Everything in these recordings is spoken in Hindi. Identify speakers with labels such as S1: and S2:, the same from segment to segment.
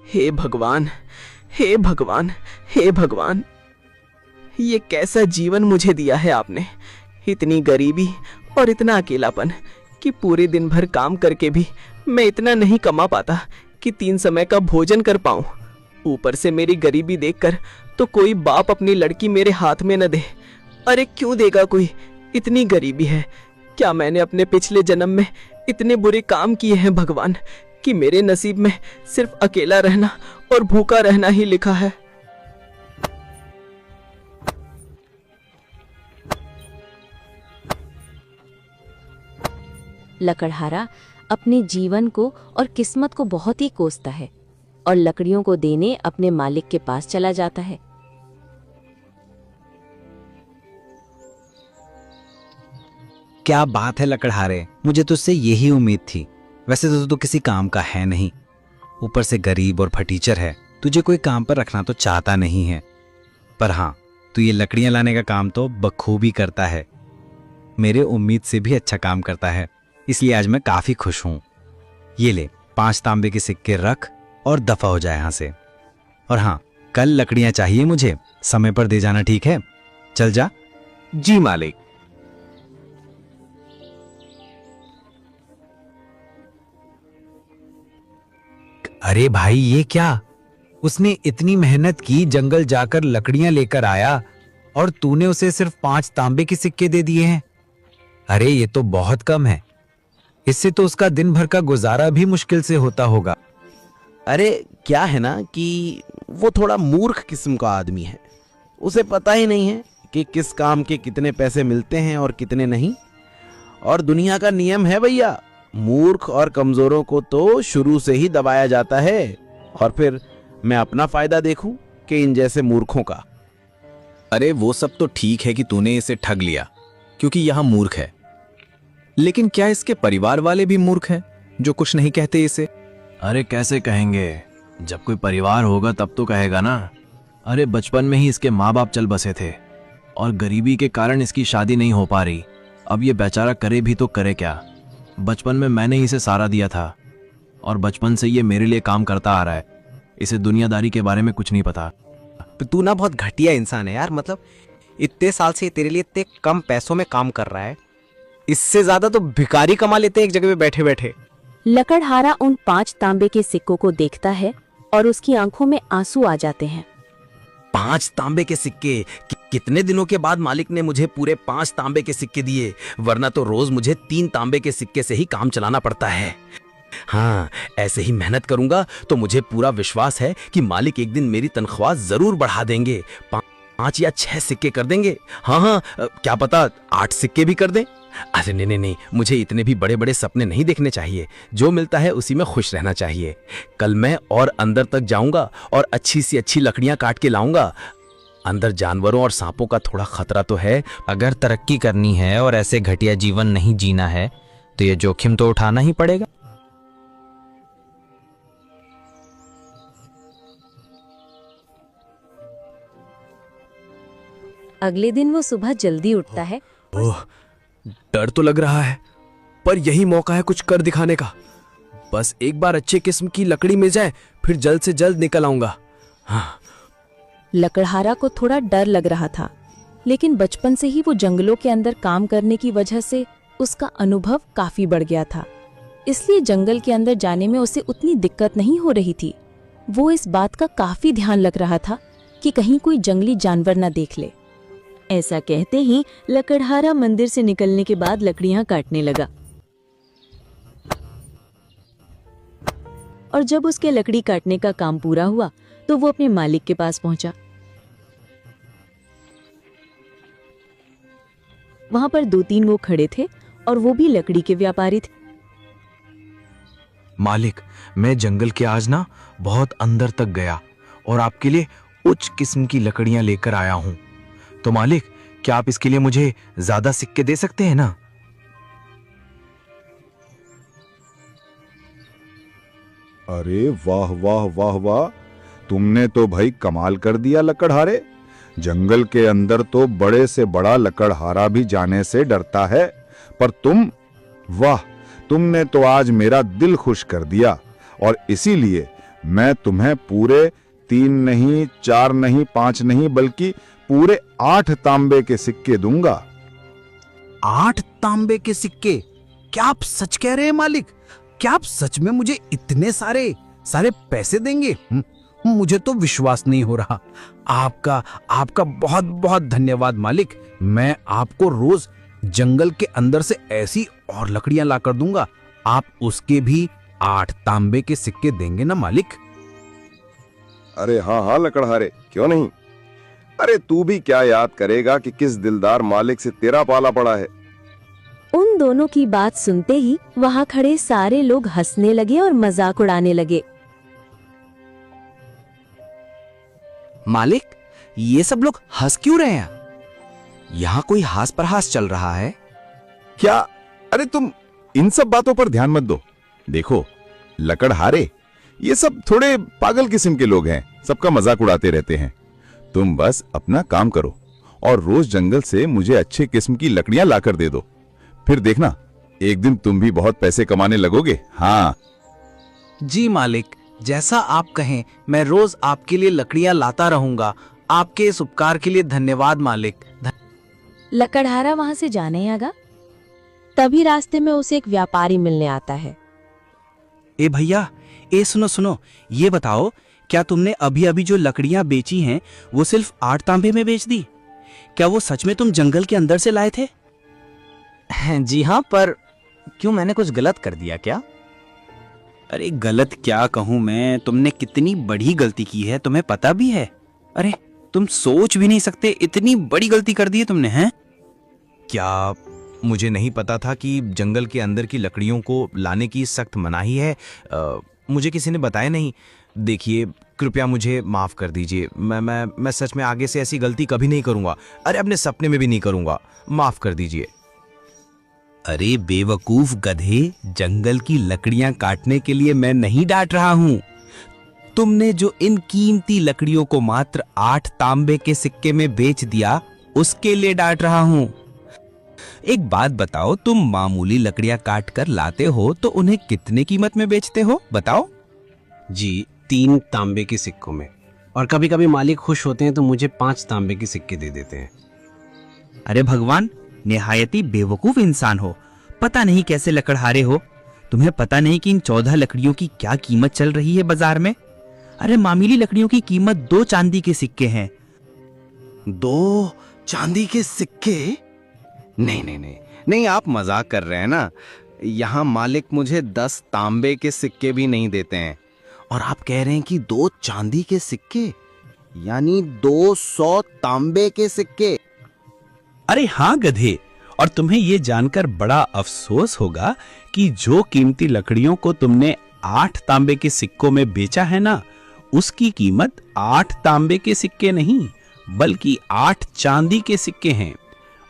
S1: हे भगवान, हे भगवान, हे भगवान, ये कैसा जीवन मुझे दिया है आपने। इतनी गरीबी और इतना अकेलापन कि पूरे दिन भर काम करके भी मैं इतना नहीं कमा पाता कि 3 समय का भोजन कर पाऊं। ऊपर से मेरी गरीबी देखकर तो कोई बाप अपनी लड़की मेरे हाथ में न दे। अरे क्यों देगा कोई, इतनी गरीबी है। क्या मैंने अपने पिछले जन्म में इतने बुरे काम किए हैं भगवान कि मेरे नसीब में सिर्फ अकेला रहना और भूखा रहना ही लिखा है।
S2: लकड़हारा अपने जीवन को और किस्मत को बहुत ही कोसता है और लकड़ियों को देने अपने मालिक के पास चला जाता है।
S3: क्या बात है लकड़हारे, मुझे तुझसे यही उम्मीद थी। वैसे तो तू किसी काम का है नहीं, ऊपर से गरीब और फटीचर है। तुझे कोई काम पर रखना तो चाहता नहीं है, पर हाँ, तू ये लकड़ियां लाने का काम तो बखूबी करता है। मेरे उम्मीद से भी अच्छा काम करता है, इसलिए आज मैं काफी खुश हूं। ये ले 5 तांबे के सिक्के रख और दफा हो जाए यहां से। और हाँ, कल लकड़ियां चाहिए मुझे, समय पर दे जाना, ठीक है? चल जा।
S4: जी मालिक।
S3: अरे भाई, ये क्या? उसने इतनी मेहनत की, जंगल जाकर लकड़ियां लेकर आया और तूने उसे सिर्फ 5 तांबे के सिक्के दे दिए हैं। अरे ये तो बहुत कम है। इससे तो उसका दिन भर का गुजारा भी मुश्किल से होता होगा।
S4: अरे क्या है ना कि वो थोड़ा मूर्ख किस्म का आदमी है। उसे पता ही नहीं है कि किस काम के कितने पैसे मिलते हैं और कितने नहीं। और दुनिया का नियम है भैया, मूर्ख और कमजोरों को तो शुरू से ही दबाया जाता है। और फिर मैं अपना फायदा देखूं कि इन जैसे मूर्खों का।
S5: अरे वो सब तो ठीक है कि तूने इसे ठग लिया क्योंकि यहां मूर्ख है, लेकिन क्या इसके परिवार वाले भी मूर्ख हैं जो कुछ नहीं कहते इसे?
S6: अरे कैसे कहेंगे, जब कोई परिवार होगा तब तो कहेगा ना। अरे बचपन में ही इसके माँ बाप चल बसे थे और गरीबी के कारण इसकी शादी नहीं हो पा रही। अब ये बेचारा करे भी तो करे क्या। बचपन में मैंने ही इसे सहारा दिया था और बचपन से ये मेरे लिए काम करता आ रहा है। इसे दुनियादारी के बारे में कुछ नहीं पता।
S7: तू ना बहुत घटिया इंसान है यार। मतलब इतने साल से तेरे लिए इतने कम पैसों में काम कर रहा है, इससे ज्यादा तो भिखारी कमा लेते हैं एक जगह पे बैठे बैठे।
S2: लकड़हारा उन 5 तांबे के सिक्कों को देखता है और उसकी आंखों में आंसू आ जाते हैं।
S4: 5 तांबे के सिक्के? कितने दिनों के बाद मालिक ने मुझे पूरे 5 तांबे के सिक्के दिए, वरना तो रोज मुझे 3 तांबे के सिक्के से ही काम चलाना पड़ता है। हाँ, ऐसे ही मेहनत करूंगा तो मुझे पूरा विश्वास है कि मालिक एक दिन मेरी तनख्वाह जरूर बढ़ा देंगे। 5 या 6 सिक्के कर देंगे। हाँ, क्या पता 8 सिक्के भी कर दें। अरे नहीं, मुझे इतने भी बड़े बड़े सपने नहीं देखने चाहिए। जो मिलता है उसी में खुश रहना चाहिए। कल मैं और अंदर तक जाऊंगा और अच्छी सी अच्छी लकड़ियां काट के लाऊंगा। अंदर जानवरों और सांपों का थोड़ा खतरा तो है।
S3: अगर तरक्की करनी है और ऐसे घटिया जीवन नहीं जीना है तो ये जोखिम तो उठाना ही पड़ेगा।
S2: अगले दिन वो सुबह जल्दी उठता है।
S6: ओह, डर तो लग रहा है, पर यही मौका है कुछ कर दिखाने का। बस एक बार अच्छे किस्म की लकड़ी मिल जाए, फिर जल्द से जल्द निकल आऊंगा। हाँ।
S2: लकड़हारा को थोड़ा डर लग रहा था, लेकिन बचपन से ही वो जंगलों के अंदर काम करने की वजह से उसका अनुभव काफी बढ़ गया था, इसलिए जंगल के अंदर जाने में उसे उतनी दिक्कत नहीं हो रही थी। वो इस बात का काफी ध्यान लग रहा था कि कहीं कोई जंगली जानवर न देख ले। ऐसा कहते ही लकड़हारा मंदिर से निकलने के बाद लकड़ियां काटने लगा और जब उसके लकड़ी काटने का काम पूरा हुआ तो वो अपने मालिक के पास पहुंचा। वहां पर 2-3 वो खड़े थे और वो भी लकड़ी के व्यापारी थे।
S6: मालिक, मैं जंगल के आज ना बहुत अंदर तक गया और आपके लिए उच्च किस्म की लकड़ियां लेकर आया हूं। तो मालिक, क्या आप इसके लिए मुझे ज्यादा सिक्के दे सकते हैं ना?
S8: अरे वाह वाह वाह वाह, तुमने तो भाई कमाल कर दिया लकड़हारे। जंगल के अंदर तो बड़े से बड़ा लकड़हारा भी जाने से डरता है, पर वाह, तुमने तो आज मेरा दिल खुश कर दिया और इसीलिए मैं तुम्हें पूरे 3 नहीं, 4 नहीं, 5 नहीं, बल्कि पूरे 8 तांबे के सिक्के दूंगा।
S3: 8 तांबे के सिक्के? क्या आप सच कह रहे हैं मालिक? क्या आप सच में मुझे इतने सारे सारे पैसे देंगे? मुझे तो विश्वास नहीं हो रहा। आपका बहुत बहुत धन्यवाद मालिक। मैं आपको रोज जंगल के अंदर से ऐसी और लकड़ियां लाकर दूंगा। आप उसके भी 8 तांबे के सिक्के देंगे ना मालिक?
S9: अरे हाँ हाँ लकड़हारे, क्यों नहीं। अरे तू भी क्या याद करेगा कि किस दिलदार मालिक से तेरा पाला पड़ा है।
S2: उन दोनों की बात सुनते ही वहाँ खड़े सारे लोग हंसने लगे और मजाक उड़ाने लगे।
S10: मालिक, ये सब लोग हंस क्यों रहे हैं? यहाँ कोई हास प्रहास चल रहा है
S8: क्या? अरे तुम इन सब बातों पर ध्यान मत दो। देखो लकड़हारे, ये सब थोड़े पागल किस्म के लोग हैं, सबका मजाक उड़ाते रहते हैं। तुम बस अपना काम करो और रोज जंगल से मुझे अच्छे किस्म की लकड़ियां लाकर दे दो। फिर देखना, एक दिन तुम भी बहुत पैसे कमाने लगोगे। हाँ
S3: जी मालिक, जैसा आप कहें मैं रोज आपके लिए लकड़ियां लाता रहूंगा। आपके इस उपकार के लिए धन्यवाद मालिक।
S2: लकड़हारा वहाँ से जाने लगा। तभी रास्ते में उसे एक व्यापारी मिलने आता है।
S10: ए भैया, ए सुनो सुनो, ये बताओ, क्या तुमने अभी अभी जो लकड़ियां बेची हैं वो सिर्फ 8 तांबे में बेच दी? क्या वो सच में तुम जंगल के अंदर से लाए थे?
S7: जी हाँ, पर क्यों, मैंने कुछ गलत कर दिया क्या?
S10: अरे गलत क्या कहूं मैं, तुमने कितनी बड़ी गलती की है तुम्हें पता भी है? अरे तुम सोच भी नहीं सकते, इतनी बड़ी गलती कर दी है तुमने। हैं?
S4: क्या मुझे नहीं पता था कि जंगल के अंदर की लकड़ियों को लाने की सख्त मनाही है। मुझे किसी ने बताया नहीं। देखिए, कृपया मुझे माफ कर दीजिए। मैं सच में आगे से ऐसी गलती कभी नहीं करूंगा। अरे अपने सपने में भी नहीं करूंगा। माफ कर दीजिए।
S10: अरे बेवकूफ गधे, जंगल की लकड़ियां काटने के लिए मैं नहीं डांट रहा हूं। तुमने जो इन कीमती लकड़ियों को मात्र 8 तांबे के सिक्के में बेच दिया, उसके लिए डांट रहा हूं। एक बात बताओ, तुम मामूली लकड़ियां काट कर लाते हो तो उन्हें कितने कीमत में बेचते हो, बताओ?
S7: जी 3 तांबे के सिक्कों में, और कभी कभी मालिक खुश होते हैं तो मुझे 5 तांबे के सिक्के दे देते हैं।
S10: अरे भगवान, निहायती बेवकूफ इंसान हो। पता नहीं कैसे लकड़हारे हो। तुम्हें पता नहीं कि इन 14 लकड़ियों की क्या कीमत चल रही है बाजार में? अरे मामूली लकड़ियों की कीमत 2 चांदी के सिक्के हैं।
S7: 2 चांदी के सिक्के? नहीं नहीं नहीं नहीं, आप मजाक कर रहे हैं ना। यहाँ मालिक मुझे 10 तांबे के सिक्के भी नहीं देते हैं, और आप कह रहे हैं कि 2 चांदी के सिक्के, यानी 200 तांबे के सिक्के।
S10: अरे हाँ गधे, और तुम्हें ये जानकर बड़ा अफसोस होगा कि जो कीमती लकड़ियों को तुमने 8 तांबे के सिक्कों में बेचा है ना, उसकी कीमत 8 तांबे के सिक्के नहीं बल्कि 8 चांदी के सिक्के हैं।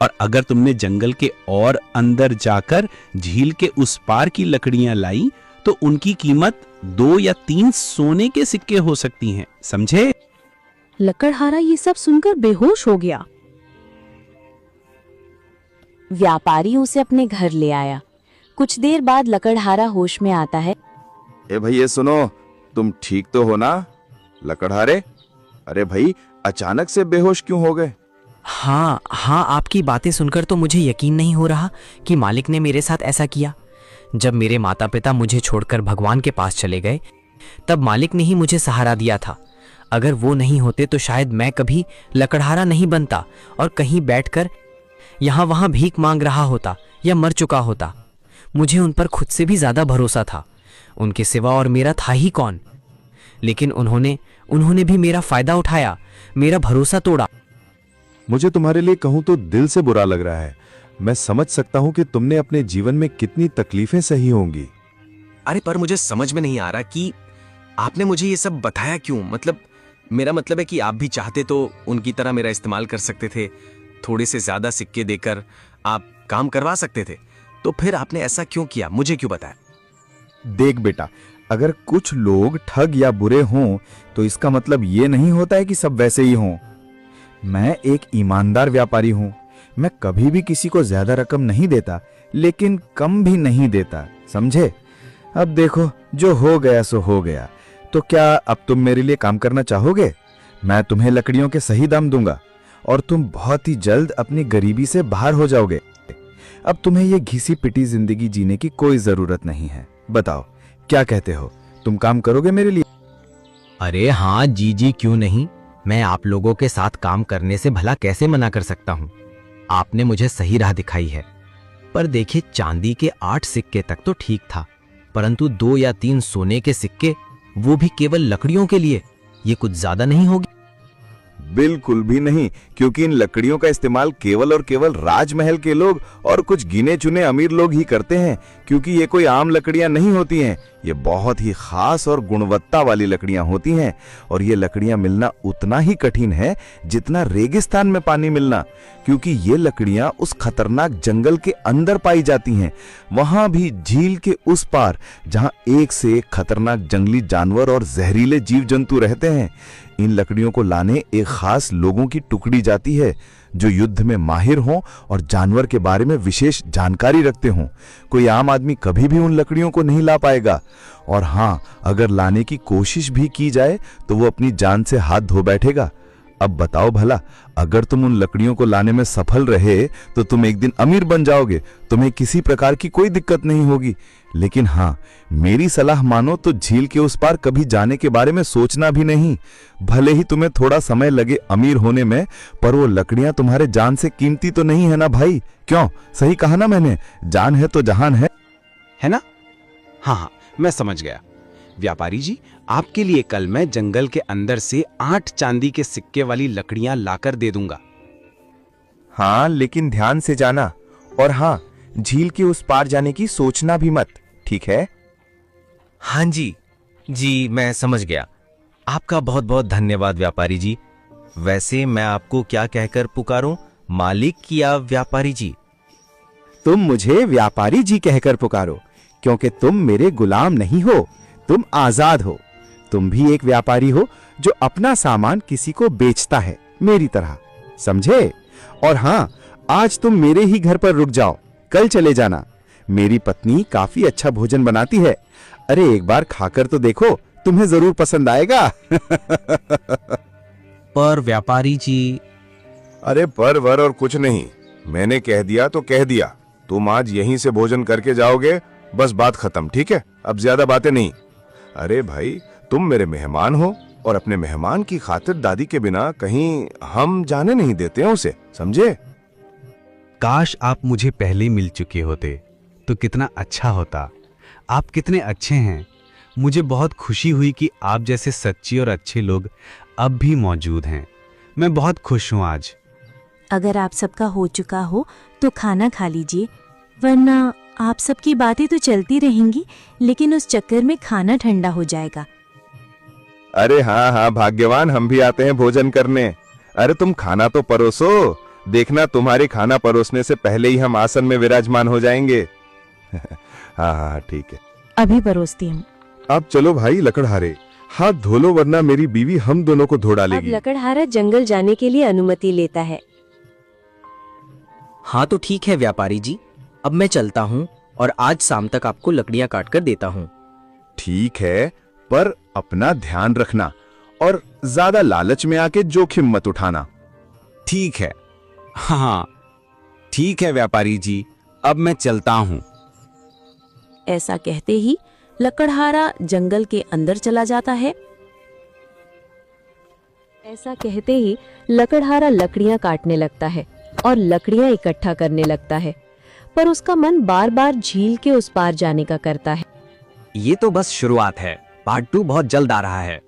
S10: और अगर तुमने जंगल के और अंदर जाकर झील के उस पार की लकड़ियां लाई तो उनकी कीमत 2 या 3 सोने के सिक्के हो सकती हैं, समझे?
S2: लकड़हारा ये सब सुनकर बेहोश हो गया। व्यापारी उसे अपने घर ले आया। कुछ देर बाद लकड़हारा होश में आता है।
S9: ए भाई ये सुनो, तुम ठीक तो हो ना लकड़हारे? अरे भाई, अचानक से बेहोश क्यों हो गए?
S1: हाँ हाँ, आपकी बातें सुनकर तो मुझे यकीन नहीं हो रहा कि मालिक ने मेरे साथ ऐसा किया। जब मेरे माता पिता मुझे छोड़कर भगवान के पास चले गए, तब मालिक ने ही मुझे सहारा दिया था। अगर वो नहीं होते तो शायद मैं कभी लकड़हारा नहीं बनता और कहीं बैठकर यहाँ वहाँ भीख मांग रहा होता या मर चुका होता। मुझे उन पर खुद से भी ज़्यादा भरोसा था। उनके सिवा और मेरा था ही कौन। लेकिन उन्होंने भी मेरा फ़ायदा उठाया, मेरा भरोसा तोड़ा।
S8: मुझे तुम्हारे लिए कहूं तो दिल से बुरा लग रहा है। मैं समझ सकता हूं कि तुमने अपने जीवन में कितनी तकलीफें सही होंगी।
S4: अरे पर मुझे समझ में नहीं आ रहा कि आपने मुझे ये सब बताया क्यों। मतलब मेरा मतलब है कि आप भी चाहते तो उनकी तरह मेरा इस्तेमाल कर सकते थे। थोड़े से ज्यादा सिक्के देकर आप काम करवा सकते थे। तो फिर आपने ऐसा क्यों किया, मुझे क्यों बताया?
S8: देख बेटा, अगर कुछ लोग ठग या बुरे हों तो इसका मतलब ये नहीं होता है कि सब वैसे ही हों। मैं एक ईमानदार व्यापारी हूं। मैं कभी भी किसी को ज्यादा रकम नहीं देता, लेकिन कम भी नहीं देता, समझे? अब देखो, जो हो गया सो हो गया। तो क्या अब तुम मेरे लिए काम करना चाहोगे? मैं तुम्हें लकड़ियों के सही दाम दूंगा और तुम बहुत ही जल्द अपनी गरीबी से बाहर हो जाओगे। अब तुम्हें ये घिसी पिटी जिंदगी जीने की कोई जरूरत नहीं है। बताओ क्या कहते हो, तुम काम करोगे मेरे लिए?
S4: अरे हाँ जी जी, क्यों नहीं। मैं आप लोगों के साथ काम करने से भला कैसे मना कर सकता हूँ। आपने मुझे सही राह दिखाई है। पर देखिए, चांदी के 8 सिक्के तक तो ठीक था, परंतु 2 या 3 सोने के सिक्के, वो भी केवल लकड़ियों के लिए, ये कुछ ज्यादा नहीं होगी?
S8: बिल्कुल भी नहीं, क्योंकि इन लकड़ियों का इस्तेमाल केवल और केवल राजमहल के लोग और कुछ गिने चुने अमीर लोग ही करते हैं, क्योंकि ये कोई आम लकड़ियां नहीं होती हैं। ये बहुत ही खास और गुणवत्ता वाली लकड़ियां होती हैं, और ये लकड़ियां मिलना उतना ही कठिन है जितना रेगिस्तान में पानी मिलना, क्योंकि ये लकड़ियां उस खतरनाक जंगल के अंदर पाई जाती हैं, वहां भी झील के उस पार, जहां एक से एक खतरनाक जंगली जानवर और जहरीले जीव जंतु रहते हैं। इन लकड़ियों को लाने एक खास लोगों की टुकड़ी जाती है, जो युद्ध में माहिर हों और जानवर के बारे में विशेष जानकारी रखते हों। कोई आम आदमी कभी भी उन लकड़ियों को नहीं ला पाएगा, और हाँ, अगर लाने की कोशिश भी की जाए तो वो अपनी जान से हाथ धो बैठेगा। अब बताओ भला, अगर तुम उन लकड़ियों को लाने में सफल रहे तो तुम एक दिन अमीर बन जाओगे, तुम्हें किसी प्रकार की कोई दिक्कत नहीं होगी। लेकिन हाँ, मेरी सलाह मानो तो झील के उस पार कभी जाने के बारे में सोचना भी नहीं। भले ही तुम्हें थोड़ा समय लगे अमीर होने में, पर वो लकड़ियां तुम्हारे जान से कीमती तो नहीं है ना भाई? क्यों, सही कहा ना मैंने? जान है तो जहान है
S3: ना? हाँ हाँ, मैं समझ गया। व्यापारी जी, आपके लिए कल मैं जंगल के अंदर से 8 चांदी के सिक्के वाली लकड़ियां लाकर दे दूंगा।
S11: हाँ, लेकिन ध्यान से जाना, और हाँ, झील के उस पार जाने की सोचना भी मत, ठीक है?
S4: हाँ जी जी, मैं समझ गया। आपका बहुत बहुत धन्यवाद व्यापारी जी। वैसे मैं आपको क्या कहकर पुकारूं, मालिक या व्यापारी जी?
S11: तुम मुझे व्यापारी जी कहकर पुकारो, क्योंकि तुम मेरे गुलाम नहीं हो, तुम आजाद हो। तुम भी एक व्यापारी हो जो अपना सामान किसी को बेचता है, मेरी तरह, समझे? और हाँ, आज तुम मेरे ही घर पर रुक जाओ, कल चले जाना। मेरी पत्नी काफी अच्छा भोजन बनाती है। अरे एक बार खाकर तो देखो, तुम्हें जरूर पसंद आएगा।
S4: पर व्यापारी जी।
S9: अरे पर वर और कुछ नहीं, मैंने कह दिया तो कह दिया। तुम आज यहीं से भोजन करके जाओगे, बस बात खत्म, ठीक है? अब ज्यादा बातें नहीं। अरे भाई, तुम मेरे मेहमान हो, और अपने मेहमान की खातिर दादी के बिना कहीं हम जाने नहीं देते हैं उसे, समझे?
S10: काश आप मुझे पहले मिल चुके होते तो कितना अच्छा होता। आप कितने अच्छे हैं। मुझे बहुत खुशी हुई कि आप जैसे सच्चे और अच्छे लोग अब भी मौजूद हैं। मैं बहुत खुश हूं आज।
S12: अगर आप सबका हो चुका हो तो खाना खा लीजिए, वरना आप सबकी बातें तो चलती रहेंगी, लेकिन उस चक्कर में खाना ठंडा हो जाएगा।
S9: अरे हाँ हाँ भाग्यवान, हम भी आते हैं भोजन करने। अरे तुम खाना तो परोसो, देखना तुम्हारे खाना परोसने से पहले ही हम आसन में विराजमान हो जाएंगे। हाँ हाँ ठीक है,
S12: अभी परोसती हूँ।
S9: अब चलो भाई लकड़हारे, हाथ धो लो, वरना मेरी बीवी हम दोनों को धो
S12: अब
S9: डालेगी।
S12: लकड़हारा जंगल जाने के लिए अनुमति लेता है।
S1: हाँ तो ठीक है व्यापारी जी, अब मैं चलता हूँ और आज शाम तक आपको लकड़ियां काट कर देता हूँ।
S8: ठीक है, पर अपना ध्यान रखना और ज्यादा लालच में आके जोखिम मत उठाना।
S3: ठीक है। हाँ ठीक है व्यापारी जी, अब मैं चलता हूँ।
S2: ऐसा कहते ही लकड़हारा जंगल के अंदर चला जाता है। ऐसा कहते ही लकड़हारा लकड़ियां काटने लगता है और लकड़ियां इकट्ठा करने लगता है, पर उसका मन बार बार झील के उस पार जाने का करता है।
S4: ये तो बस शुरुआत है, पार्ट 2 बहुत जल्द आ रहा है।